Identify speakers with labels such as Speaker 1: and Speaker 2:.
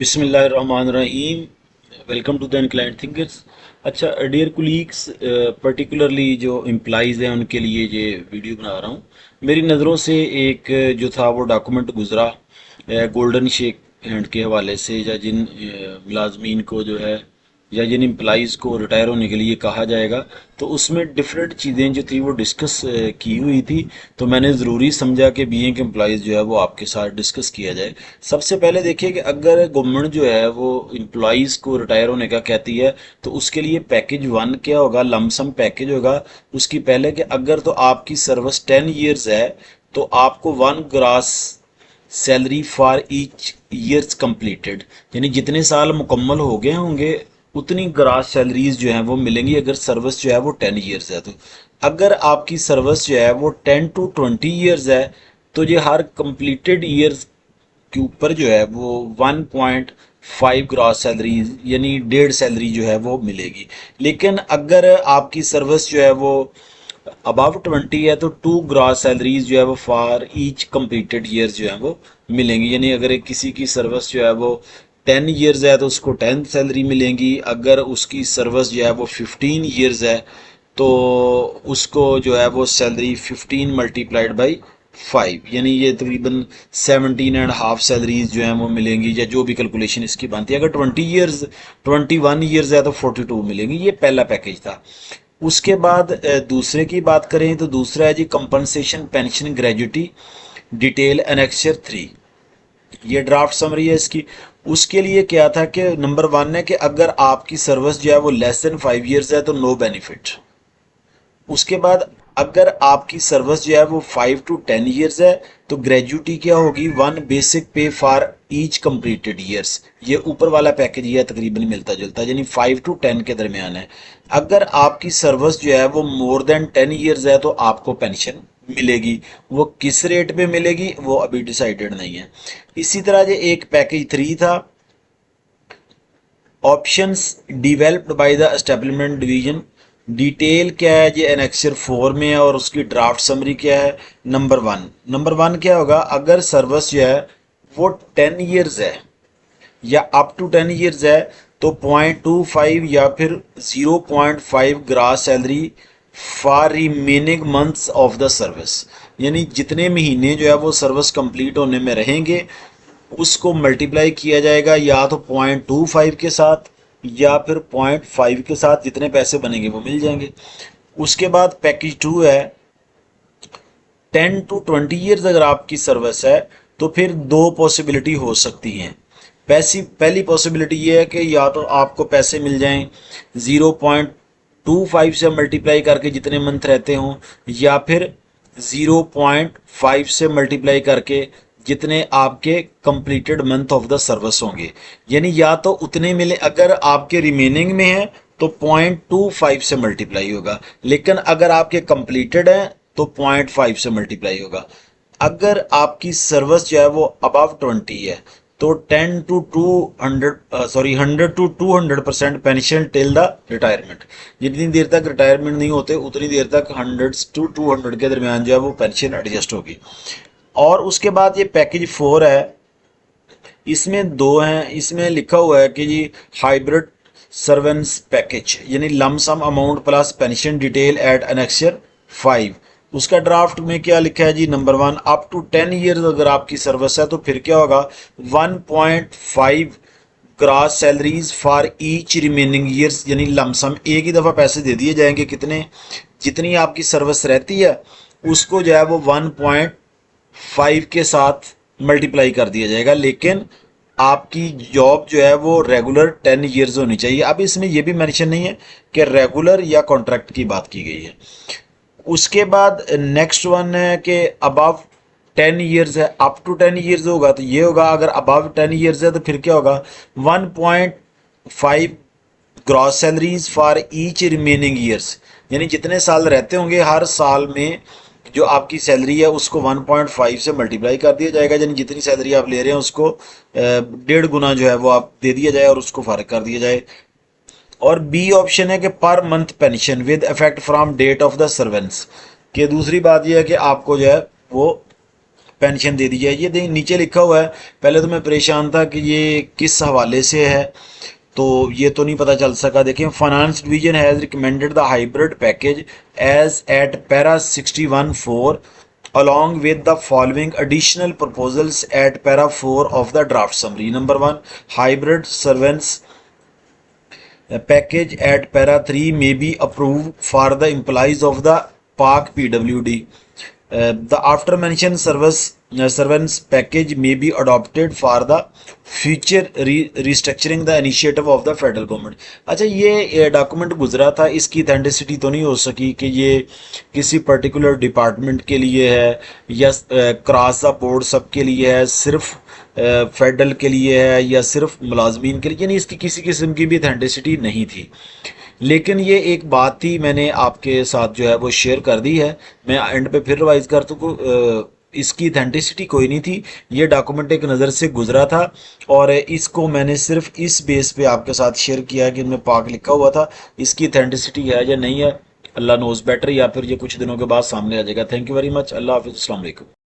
Speaker 1: बिस्मिल्लाहिर्रहमानिर्रहीम। Welcome to the inclined thinkers. अच्छा dear colleagues, particularly जो एम्प्लॉइज़ हैं उनके लिए ये वीडियो बना रहा हूँ। मेरी नज़रों से एक जो था वो डॉक्यूमेंट गुज़रा गोल्डन शेक हैंड के हवाले से, या जिन मुलाजमीन को जो है या जिन एम्प्लॉइज़ को रिटायर होने के लिए कहा जाएगा, तो उसमें डिफरेंट चीज़ें जो थी वो डिस्कस की हुई थी। तो मैंने ज़रूरी समझा कि बीइंग एम्प्लॉइज़ जो है वो आपके साथ डिस्कस किया जाए। सबसे पहले देखिए कि अगर गवर्नमेंट जो है वो एम्प्लॉइज़ को रिटायर होने का कहती है, तो उसके लिए पैकेज वन क्या होगा, लमसम पैकेज होगा। उसकी पहले कि अगर तो आपकी सर्विस 10 ईयर्स है, तो आपको 1 grass salary for each years completed, यानी जितने साल मुकम्मल हो गए होंगे उतनी ग्रास सैलरीज जो हैं वो मिलेंगी, अगर सर्विस जो है वो 10 ईयर्स है। तो अगर आपकी सर्विस जो है वो 10 to 20 ईयर्स है, तो ये हर कंप्लीटेड ईयर्स के ऊपर जो है वो 1.5 ग्रॉस सैलरी, यानी 1.5 सैलरी जो है वो मिलेगी। लेकिन अगर आपकी सर्विस जो है वो अबव 20 है, तो 2 ग्रॉस सैलरीज जो है वो फॉर ईच कंप्लीटेड ईयर्स जो है वो मिलेंगी। यानी अगर एक किसी की सर्विस जो है वो 10 ईयर्स है तो उसको 10 सैलरी मिलेंगी। अगर उसकी सर्विस जो है वो 15 ईयर्स है, तो उसको जो है वो सैलरी 15 × 5, यानी ये तकरीबन 17.5 सैलरीज जो हैं वो मिलेंगी, या जो भी कैलकुलेशन इसकी बनती है। अगर 20 ईयर्स 21 ईयर्स है तो 42 मिलेंगी। ये पहला पैकेज था। उसके बाद दूसरे की बात करें तो दूसरा है जी compensation pension gratuity detail annexure 3। ये ड्राफ्ट समरी है इसकी। उसके लिए क्या था कि नंबर 1 है कि अगर आपकी सर्विस जो है वो लेस देन 5 ईयर्स है तो नो बेनिफिट। उसके बाद अगर आपकी सर्विस जो है वो 5 to 10 ईयर्स है, तो ग्रेजुटी क्या होगी, 1 बेसिक पे फॉर ईच कंप्लीटेड ईयर्स। ये ऊपर वाला पैकेज ये तकरीबन मिलता जुलता, यानी 5 to 10 के दरमियान है। अगर आपकी सर्विस जो है वो मोर देन 10 ईयर्स है, तो आपको पेंशन मिलेगी। वो किस रेट पे मिलेगी वो अभी डिसाइडेड नहीं है। इसी तरह ये एक पैकेज 3 था, options developed by the establishment division. Detail क्या है ये एनेक्सर 4 में है, और उसकी ड्राफ्ट समरी क्या है। नंबर वन क्या होगा, अगर सर्विस जो है वो 10 ईयर्स है या अप टू 10 ईयर्स है, तो 0.25 या फिर 0.5 grass salary for remaining months of the service, यानी जितने महीने जो है वो सर्विस कंप्लीट होने में रहेंगे उसको मल्टीप्लाई किया जाएगा या तो 0.25 के साथ या फिर 0.5 के साथ, जितने पैसे बनेंगे वो मिल जाएंगे। उसके बाद पैकेज 2 है 10 to 20 ईयर्स। अगर आपकी सर्विस है तो फिर दो पॉसिबिलिटी हो सकती हैं। पहली पॉसिबिलिटी ये है कि या तो आपको पैसे मिल जाएं 0.25 से मल्टीप्लाई करके जितने मंथ रहते हों, या फिर 0.5 से मल्टीप्लाई करके जितने आपके completed month of the service होंगे, यानी या तो उतने मिले। अगर आपके रिमेनिंग में है तो 0.25 से मल्टीप्लाई होगा, लेकिन अगर आपके कंप्लीटेड है तो 0.5 से मल्टीप्लाई होगा। अगर आपकी सर्विस जो है वो अबव 20 है, तो 100 to 200% pension till the retirement. जितनी देर तक रिटायरमेंट नहीं होते उतनी देर तक 100 to 200 के दरमियान जो है वो पेंशन एडजस्ट होगी। और उसके बाद ये पैकेज 4 है, इसमें दो हैं। इसमें लिखा हुआ है कि जी हाइब्रिड सर्वेंस पैकेज, यानी lump sum amount plus pension detail at annexure 5। उसका ड्राफ्ट में क्या लिखा है जी, नंबर 1 अप टू 10 ईयर्स अगर आपकी सर्विस है तो फिर क्या होगा, 1.5 gross salaries for each remaining years, यानी लमसम एक ही दफ़ा पैसे दे दिए जाएंगे। कितने, जितनी आपकी सर्विस रहती है उसको जो है वो 1.5 के साथ मल्टीप्लाई कर दिया जाएगा। लेकिन आपकी जॉब जो है वो रेगुलर 10 ईयर्स होनी चाहिए। अब इसमें यह भी मेंशन नहीं है कि रेगुलर या कॉन्ट्रैक्ट की बात की गई है। उसके बाद नेक्स्ट वन है कि अबव 10 ईयर्स है, अप टू 10 ईयर्स होगा तो ये होगा। अगर अबव 10 ईयर्स है तो फिर क्या होगा, 1.5 gross salaries for each remaining years, यानी जितने साल रहते होंगे हर साल में जो आपकी सैलरी है उसको 1.5 से मल्टीप्लाई कर दिया जाएगा, यानी जितनी सैलरी आप ले रहे हैं उसको 1.5 गुना जो है वो आप दे दिया जाए और उसको फर्क कर दिया जाए। और बी ऑप्शन है कि per month pension with effect from date of the severance. कि दूसरी बात यह है कि आपको जो है वो पेंशन दे दी जाए। ये नीचे लिखा हुआ है, पहले तो मैं परेशान था कि ये किस हवाले से है, तो ये तो नहीं पता चल सका। देखिए, finance division has recommended the hybrid package as at para 61(4) along with the following additional proposals at para 4 of the draft summary. Number 1, hybrid servants package at para 3 may be approved for the employees of the Pak PWD. The after mentioned servants package may be adopted for the future restructuring the initiative of the federal government. अच्छा, ये document गुजरा था, इसकी authenticity तो नहीं हो सकी कि ये किसी पर्टिकुलर डिपार्टमेंट के लिए है या क्रॉस द बोर्ड सबके लिए है, सिर्फ फेडरल के लिए है या सिर्फ मुलाजमीन के लिए, यानी इसकी किसी किस्म की भी ऑथेंटिसिटी नहीं थी। लेकिन ये एक बात थी, मैंने आपके साथ जो है वो शेयर कर दी है। मैं एंड पे फिर रिवाइज कर दूँ, इसकी ऑथेंटिसिटी कोई नहीं थी, ये डॉक्यूमेंट एक नज़र से गुजरा था और इसको मैंने सिर्फ इस बेस पे आपके साथ शेयर किया है कि इनमें पाक लिखा हुआ था। इसकी ऑथेंटिसिटी है या नहीं है, अल्लाह नोज बेटर, या फिर ये कुछ दिनों के बाद सामने आ जाएगा। Thank you very much. अल्लाह हाफिज़, अस्सलाम वालेकुम।